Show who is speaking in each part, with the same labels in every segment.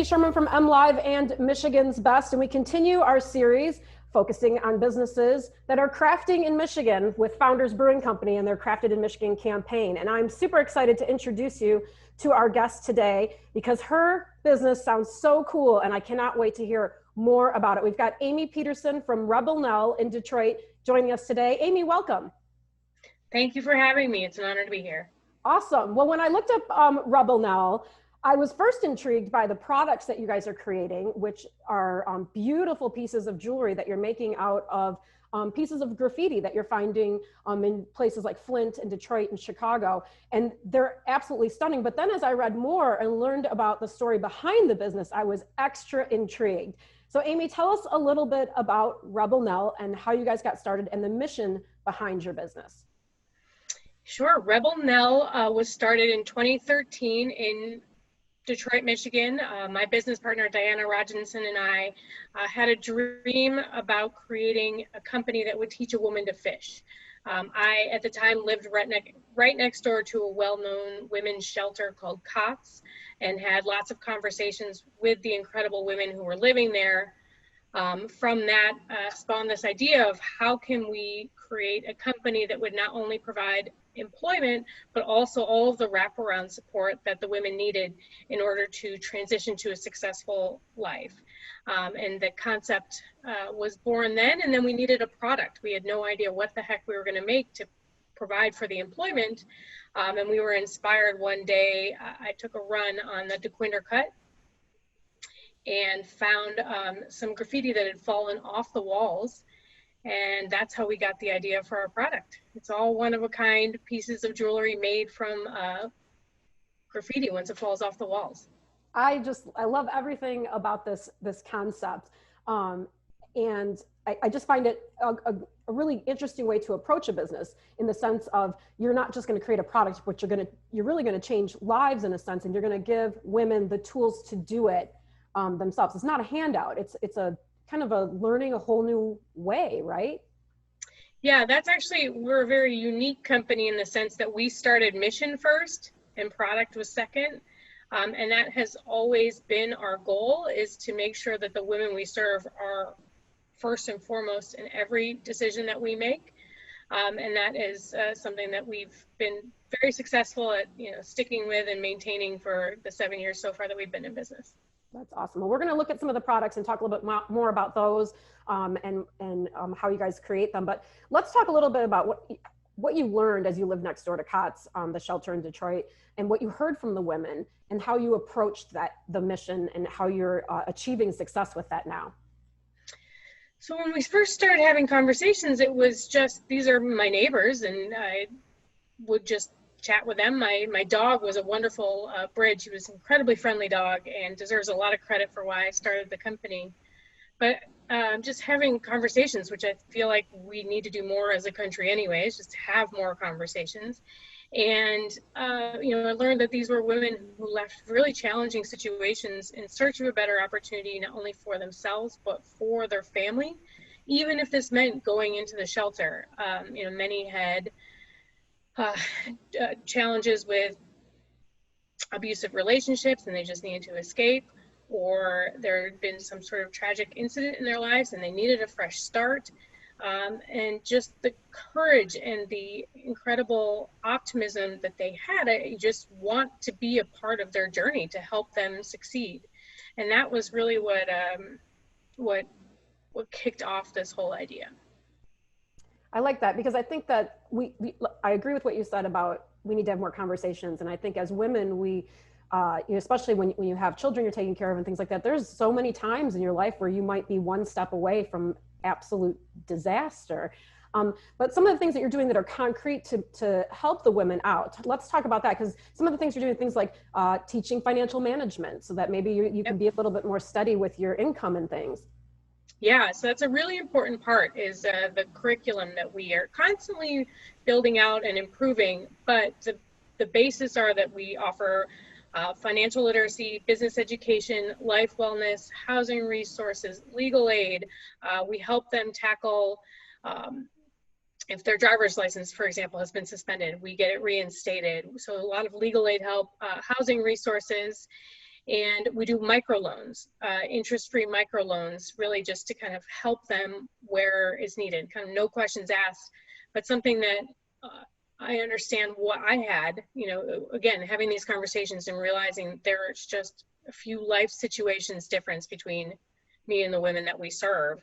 Speaker 1: Amy Sherman from MLive and Michigan's Best, and we continue our series focusing on businesses that are crafting in Michigan with Founders Brewing Company and their Crafted in Michigan campaign. And I'm super excited to introduce you to our guest today because her business sounds so cool and I cannot wait to hear more about it. We've got Amy Peterson from Rebel Nell in Detroit joining us today. Amy, welcome.
Speaker 2: Thank you for having me. It's an honor to be here.
Speaker 1: Awesome. Well, when I looked up Rebel Nell, I was first intrigued by the products that you guys are creating, which are beautiful pieces of jewelry that you're making out of pieces of graffiti that you're finding in places like Flint and Detroit and Chicago. And they're absolutely stunning. But then as I read more and learned about the story behind the business, I was extra intrigued. So Amy, tell us a little bit about Rebel Nell and how you guys got started and the mission behind your business.
Speaker 2: Sure. Rebel Nell was started in 2013 in Detroit, Michigan. My business partner, Diana Rogenson, and I had a dream about creating a company that would teach a woman to fish. I, at the time, lived right next door to a well-known women's shelter called COTS and had lots of conversations with the incredible women who were living there. From that spawned this idea of how can we create a company that would not only provide employment, but also all of the wraparound support that the women needed in order to transition to a successful life. And the concept was born then, and then we needed a product. We had no idea what the heck we were going to make to provide for the employment. And we were inspired one day. I took a run on the DeQuinder Cut and found some graffiti that had fallen off the walls. And that's how we got the idea for our product. It's all one-of-a-kind pieces of jewelry made from graffiti once it falls off the walls.
Speaker 1: I love everything about this concept. And I just find it a really interesting way to approach a business in the sense of you're not just going to create a product, but you're really going to change lives in a sense, and you're going to give women the tools to do it themselves. It's not a handout. It's a kind of a learning a whole new way, right?
Speaker 2: Yeah, we're a very unique company in the sense that we started mission first and product was second. And that has always been our goal, is to make sure that the women we serve are first and foremost in every decision that we make. And that is something that we've been very successful at, sticking with and maintaining for the 7 years so far that we've been in business.
Speaker 1: That's awesome. Well, we're going to look at some of the products and talk a little bit more about those and how you guys create them. But let's talk a little bit about what you learned as you lived next door to COTS, the shelter in Detroit, and what you heard from the women and how you approached the mission and how you're achieving success with that now.
Speaker 2: So when we first started having conversations, it was just, these are my neighbors, and I would just chat with them. My dog was a wonderful bridge. He was an incredibly friendly dog and deserves a lot of credit for why I started the company. But just having conversations, which I feel like we need to do more as a country anyways, just have more conversations. And, I learned that these were women who left really challenging situations in search of a better opportunity, not only for themselves, but for their family, even if this meant going into the shelter. Many had challenges with abusive relationships and they just needed to escape, or there had been some sort of tragic incident in their lives and they needed a fresh start. And just the courage and the incredible optimism that they had, I just want to be a part of their journey to help them succeed. And that was really what kicked off this whole idea.
Speaker 1: I like that because I think that I agree with what you said about we need to have more conversations. And I think as women, we, especially when you have children you're taking care of and things like that, there's so many times in your life where you might be one step away from absolute disaster. But some of the things that you're doing that are concrete to help the women out, let's talk about that, because some of the things you're doing, things like teaching financial management so that maybe you can be a little bit more steady with your income and things.
Speaker 2: Yeah, so that's a really important part, is the curriculum that we are constantly building out and improving, but the basis are that we offer financial literacy, business education, life wellness, housing resources, legal aid. We help them tackle, if their driver's license, for example, has been suspended, we get it reinstated. So a lot of legal aid help, housing resources. And we do microloans, interest-free microloans, really just to kind of help them where is needed, kind of no questions asked, but something that I understand what I had, you know, again, having these conversations and realizing there's just a few life situations difference between me and the women that we serve.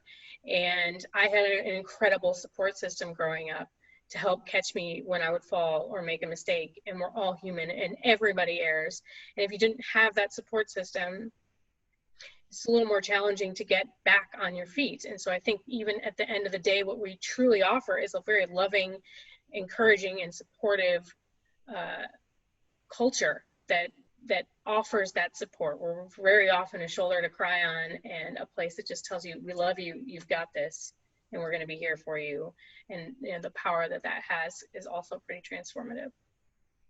Speaker 2: And I had an incredible support system growing up to help catch me when I would fall or make a mistake. And we're all human and everybody errs. And if you didn't have that support system, it's a little more challenging to get back on your feet. And so I think even at the end of the day, what we truly offer is a very loving, encouraging, and supportive culture that offers that support. We're very often a shoulder to cry on and a place that just tells you, we love you, you've got this, and we're going to be here for you. And you know, the power that that has is also pretty transformative.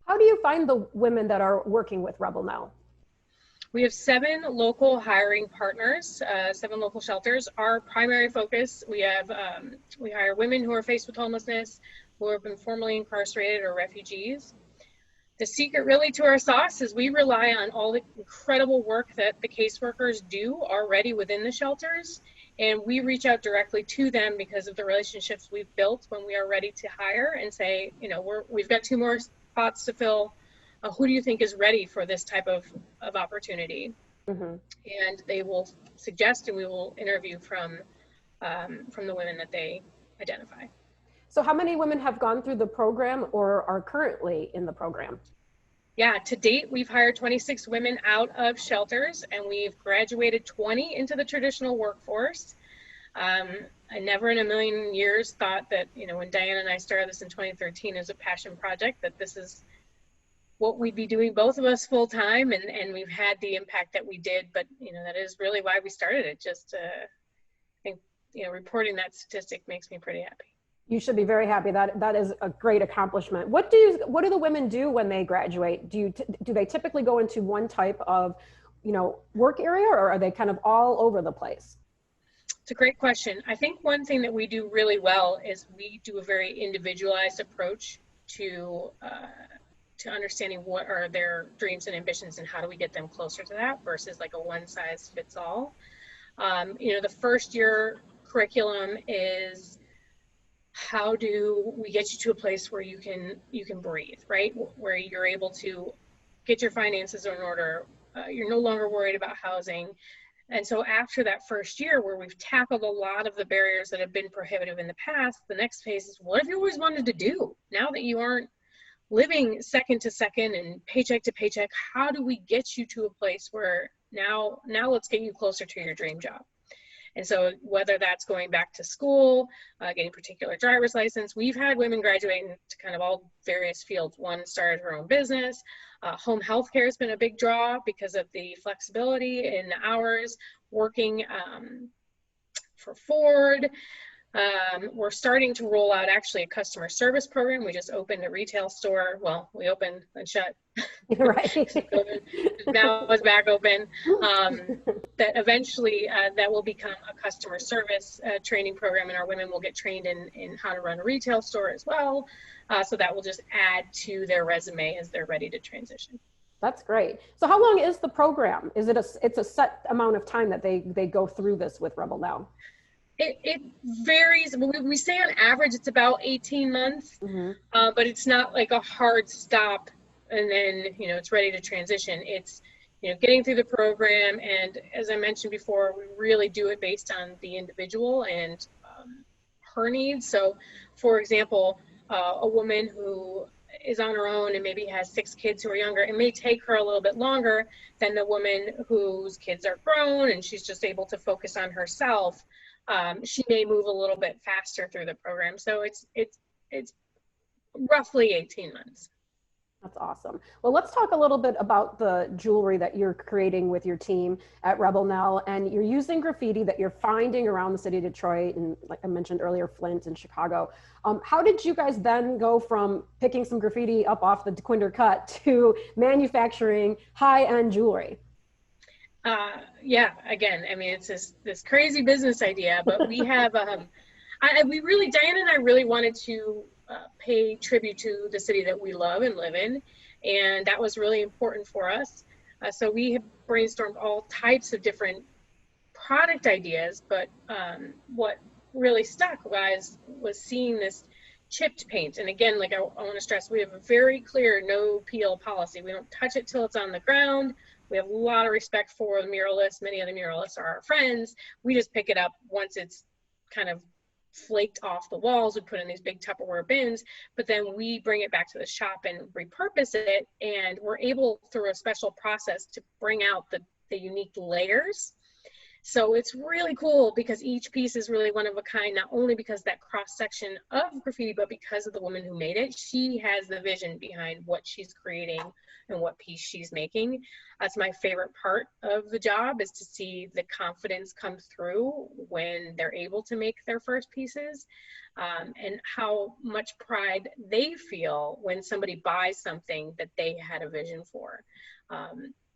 Speaker 1: How do you find the women that are working with Rebel Nell?
Speaker 2: We have 7 local hiring partners, 7 local shelters. Our primary focus, we hire women who are faced with homelessness, who have been formerly incarcerated or refugees. The secret really to our sauce is we rely on all the incredible work that the caseworkers do already within the shelters. And we reach out directly to them because of the relationships we've built when we are ready to hire and say, you know, we've got 2 more spots to fill. Who do you think is ready for this type of opportunity? Mm-hmm. And they will suggest, and we will interview from the women that they identify.
Speaker 1: So how many women have gone through the program or are currently in the program?
Speaker 2: Yeah, to date, we've hired 26 women out of shelters, and we've graduated 20 into the traditional workforce. I never in a million years thought that, you know, when Diana and I started this in 2013 as a passion project, that this is what we'd be doing, both of us full time, and we've had the impact that we did. But, you know, that is really why we started it. Just, I think, you know, reporting that statistic makes me pretty happy.
Speaker 1: You should be very happy. That is a great accomplishment. What do the women do when they graduate? Do they typically go into one type of, you know, work area, or are they kind of all over the place?
Speaker 2: It's a great question. I think one thing that we do really well is we do a very individualized approach to understanding what are their dreams and ambitions and how do we get them closer to that versus like a one size fits all. You know, the first year curriculum is, how do we get you to a place where you can breathe, right? Where you're able to get your finances in order. You're no longer worried about housing. And so after that first year where we've tackled a lot of the barriers that have been prohibitive in the past, the next phase is, what have you always wanted to do? Now that you aren't living second to second and paycheck to paycheck, how do we get you to a place where now let's get you closer to your dream job? And so whether that's going back to school, getting a particular driver's license, we've had women graduate into kind of all various fields. One started her own business. Home health care has been a big draw because of the flexibility in the hours, working for Ford. We're starting to roll out actually a customer service program. We just opened a retail store. Well, we opened and shut.
Speaker 1: Right.
Speaker 2: Now it's back open. That eventually that will become a customer service training program, and our women will get trained in how to run a retail store as well. So that will just add to their resume as they're ready to transition.
Speaker 1: That's great. So how long is the program? Is it's a set amount of time that they go through this with Rebel Nell?
Speaker 2: It varies. We say on average it's about 18 months, mm-hmm. But it's not like a hard stop and then, you know, it's ready to transition. It's, you know, getting through the program, and as I mentioned before, we really do it based on the individual and her needs. So, for example, a woman who is on her own and maybe has 6 kids who are younger, it may take her a little bit longer than the woman whose kids are grown and she's just able to focus on herself. She may move a little bit faster through the program. So it's roughly 18 months.
Speaker 1: That's awesome. Well, let's talk a little bit about the jewelry that you're creating with your team at Rebel Nell, and you're using graffiti that you're finding around the city of Detroit and, like I mentioned earlier, Flint and Chicago. How did you guys then go from picking some graffiti up off the DeQuinder Cut to manufacturing high-end jewelry?
Speaker 2: Yeah, again, I mean, it's this crazy business idea, but we have, Diana and I really wanted to pay tribute to the city that we love and live in. And that was really important for us. So we have brainstormed all types of different product ideas, but what really stuck was seeing this chipped paint. And again, like I want to stress, we have a very clear no peel policy. We don't touch it till it's on the ground. We have a lot of respect for the muralists. Many of the muralists are our friends. We just pick it up once it's kind of flaked off the walls. We put in these big Tupperware bins, but then we bring it back to the shop and repurpose it. And we're able, through a special process, to bring out the unique layers. So it's really cool because each piece is really one of a kind, not only because that cross section of graffiti, but because of the woman who made it. She has the vision behind what she's creating and what piece she's making. That's my favorite part of the job, is to see the confidence come through when they're able to make their first pieces, and how much pride they feel when somebody buys something that they had a vision for.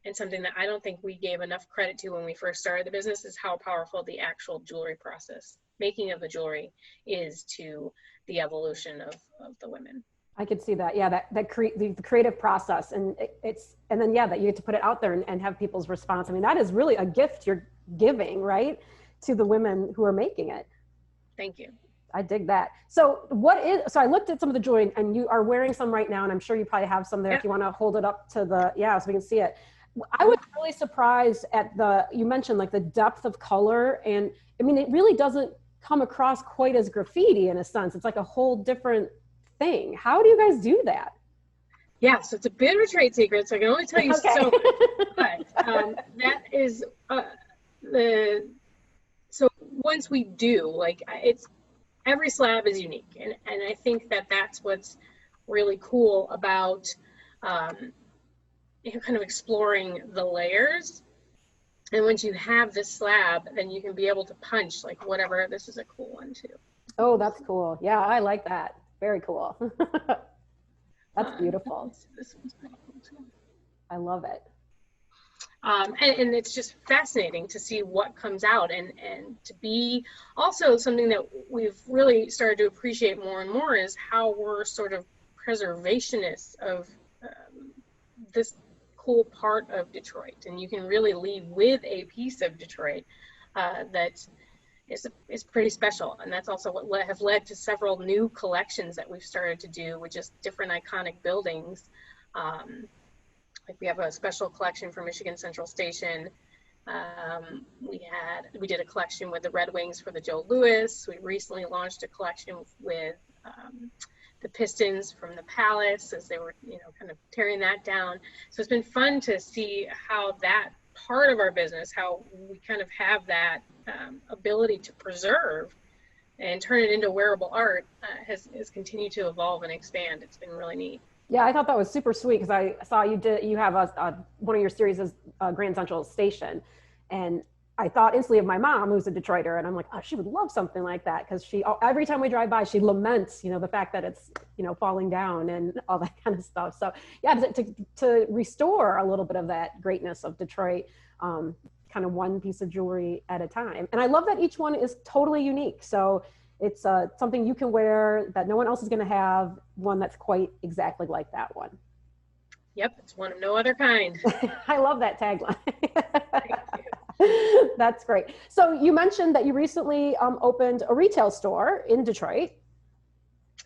Speaker 2: And something that I don't think we gave enough credit to when we first started the business is how powerful the actual jewelry process, making of the jewelry, is to the evolution of the women.
Speaker 1: I could see that. Yeah, the creative process, and then that you get to put it out there and have people's response. I mean, that is really a gift you're giving, right, to the women who are making it.
Speaker 2: Thank you.
Speaker 1: I dig that. So so I looked at some of the jewelry, and you are wearing some right now, and I'm sure you probably have some there. Yeah. If you want to hold it up to so we can see it. I was really surprised at you mentioned like the depth of color, and I mean, it really doesn't come across quite as graffiti in a sense. It's like a whole different thing. How do you guys do that?
Speaker 2: Yeah, so it's a bit of a trade secret, so I can only tell you so much. But that is so once we do, like, every slab is unique, and I think that's what's really cool about kind of exploring the layers. And once you have this slab, then you can be able to punch like whatever. This is a cool one too.
Speaker 1: Oh, that's cool. Yeah, I like that. Very cool. That's beautiful.
Speaker 2: This one's pretty cool too.
Speaker 1: I love it.
Speaker 2: And it's just fascinating to see what comes out, and to be also something that we've really started to appreciate more and more is how we're sort of preservationists of this cool part of Detroit, and you can really leave with a piece of Detroit that is pretty special. And that's also what have led to several new collections that we've started to do with just different iconic buildings. Like we have a special collection for Michigan Central Station. We did a collection with the Red Wings for the Joe Louis. We recently launched a collection with the Pistons from the Palace, as they were, kind of tearing that down. So it's been fun to see how that part of our business, how we kind of have that ability to preserve and turn it into wearable art, has continued to evolve and expand. It's been really neat.
Speaker 1: Yeah, I thought that was super sweet, because I saw you have one of your series is Grand Central Station, and I thought instantly of my mom, who's a Detroiter, and I'm like, oh, she would love something like that, because every time we drive by, she laments, the fact that it's, falling down and all that kind of stuff. So yeah, to restore a little bit of that greatness of Detroit, kind of one piece of jewelry at a time. And I love that each one is totally unique. So it's something you can wear that no one else is going to have, one that's quite exactly like that one.
Speaker 2: Yep, it's one of no other kind.
Speaker 1: I love that tagline. That's great. So you mentioned that you recently opened a retail store in Detroit.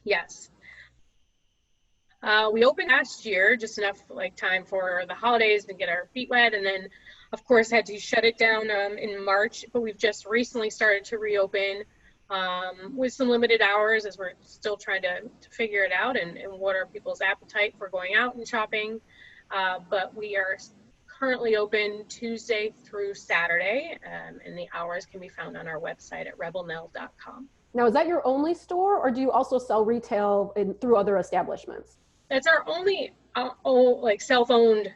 Speaker 2: Yes. We opened last year, just enough time for the holidays to get our feet wet, and then of course had to shut it down in March, but we've just recently started to reopen with some limited hours, as we're still trying to figure it out and what are people's appetite for going out and shopping. But we are currently open Tuesday through Saturday, and the hours can be found on our website at rebelnell.com.
Speaker 1: Now, is that your only store, or do you also sell retail through other establishments?
Speaker 2: That's our only self-owned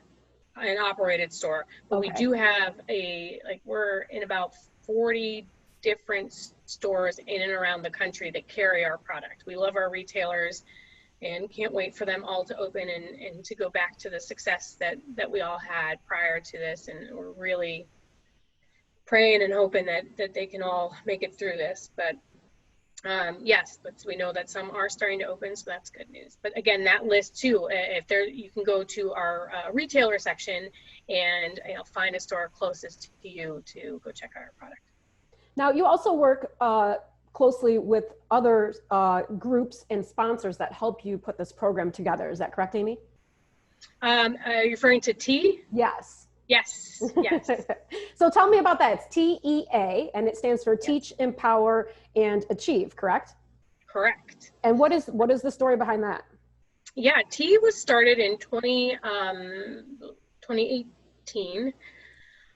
Speaker 2: and operated store, but okay. We do have we're in about 40 different stores in and around the country that carry our product. We love our retailers and can't wait for them all to open and to go back to the success that we all had prior to this. And we're really praying and hoping that they can all make it through this. But Yes, but we know that some are starting to open, so that's good news. But again, that list too, if there, you can go to our retailer section and find a store closest to you to go check out our product.
Speaker 1: Now, you also work closely with other groups and sponsors that help you put this program together. Is that correct, Amy?
Speaker 2: Are you referring to T?
Speaker 1: Yes.
Speaker 2: Yes, yes.
Speaker 1: So tell me about that. It's TEA, and it stands for Teach, Empower, and Achieve, correct?
Speaker 2: Correct.
Speaker 1: And what is the story behind that?
Speaker 2: Yeah, T was started in 2018.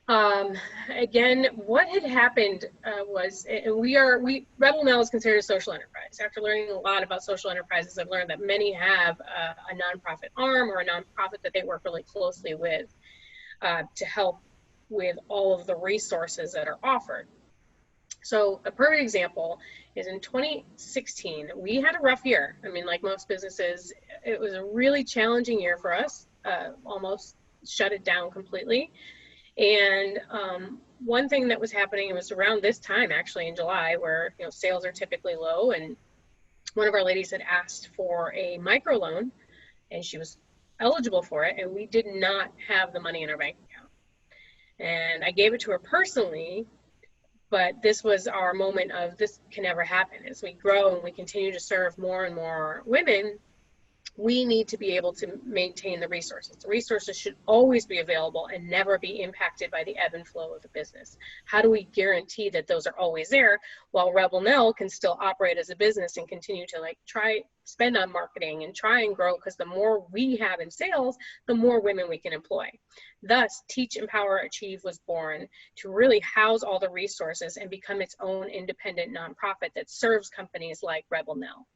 Speaker 2: Again, what had happened was Rebel Nell is considered a social enterprise. After learning a lot about social enterprises, I've learned that many have a nonprofit arm or a nonprofit that they work really closely with to help with all of the resources that are offered. So a perfect example is in 2016, we had a rough year. I mean, like most businesses, it was a really challenging year for us, almost shut it down completely. And one thing that was happening, it was around this time, actually in July, where sales are typically low, and one of our ladies had asked for a microloan, and she was eligible for it, and we did not have the money in our bank account. And I gave it to her personally, but this was our moment of this can never happen. As we grow and we continue to serve more and more women, we need to be able to maintain the resources. The resources should always be available and never be impacted by the ebb and flow of the business. How do we guarantee that those are always there while Rebel Nell can still operate as a business and continue to try spend on marketing and try and grow? Because the more we have in sales, the more women we can employ. Thus, Teach, Empower, Achieve was born to really house all the resources and become its own independent nonprofit that serves companies like Rebel Nell.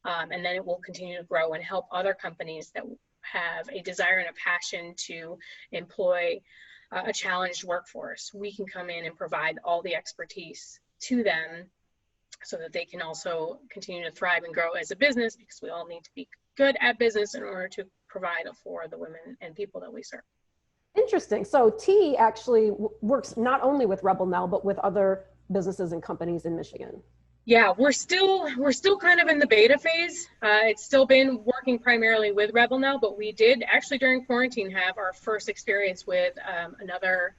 Speaker 2: And then it will continue to grow and help other companies that have a desire and a passion to employ a challenged workforce. We can come in and provide all the expertise to them so that they can also continue to thrive and grow as a business, because we all need to be good at business in order to provide for the women and people that we serve.
Speaker 1: Interesting. So T actually works not only with Rebel Nell, but with other businesses and companies in Michigan.
Speaker 2: Yeah, we're still kind of in the beta phase. It's still been working primarily with Rebel Nell, but we did actually during quarantine have our first experience with another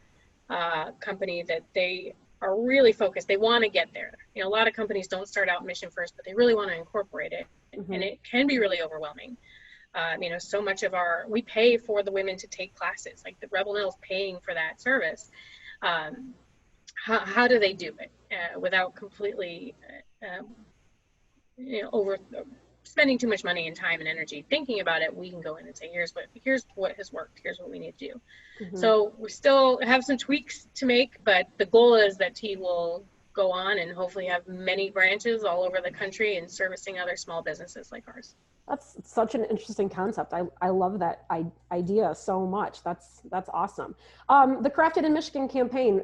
Speaker 2: company that they are really focused. They want to get there. A lot of companies don't start out mission first, but they really want to incorporate it, and it can be really overwhelming. So much of we pay for the women to take classes. Like the Rebel Nell is paying for that service. How do they do it without completely over spending too much money and time and energy thinking about it? We can go in and say, here's what has worked, here's what we need to do. So we still have some tweaks to make, but the goal is that T will go on and hopefully have many branches all over the country and servicing other small businesses like ours.
Speaker 1: That's such an interesting concept. I love that idea so much. That's awesome. The Crafted in Michigan campaign,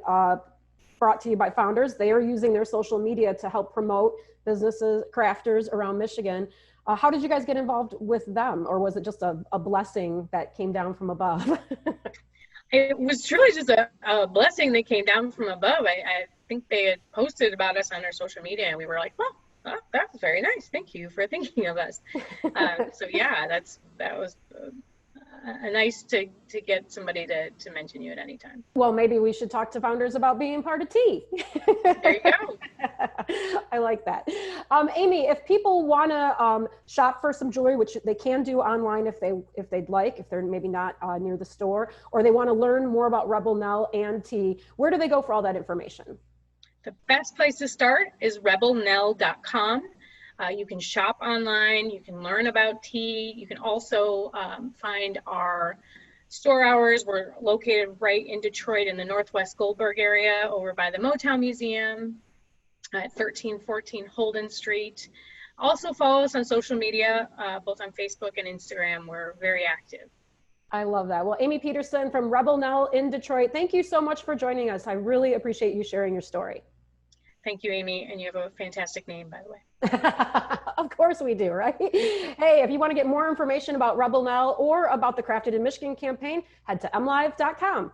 Speaker 1: brought to you by Founders. They are using their social media to help promote businesses, crafters around Michigan. How did you guys get involved with them? Or was it just a blessing that came down from above?
Speaker 2: It was truly just a blessing that came down from above. I think they had posted about us on our social media, and we were like, well, that was very nice. Thank you for thinking of us. So yeah, that was nice to get somebody to mention you at any time.
Speaker 1: Well, maybe we should talk to Founders about being part of T.
Speaker 2: There you go.
Speaker 1: I like that. Amy, if people want to shop for some jewelry, which they can do online if they'd like, if they're maybe not near the store, or they want to learn more about Rebel Nell and T, where do they go for all that information?
Speaker 2: The best place to start is rebelnell.com. You can shop online, you can learn about T, you can also find our store hours. We're located right in Detroit in the Northwest Goldberg area over by the Motown Museum at 1314 Holden Street. Also follow us on social media, both on Facebook and Instagram. We're very active.
Speaker 1: I love that. Well, Amy Peterson from Rebel Nell in Detroit, thank you so much for joining us. I really appreciate you sharing your story.
Speaker 2: Thank you, Amy, and you have a fantastic name, by the way.
Speaker 1: Of course we do, right? Hey, if you want to get more information about Rebel Nell or about the Crafted in Michigan campaign, head to mlive.com.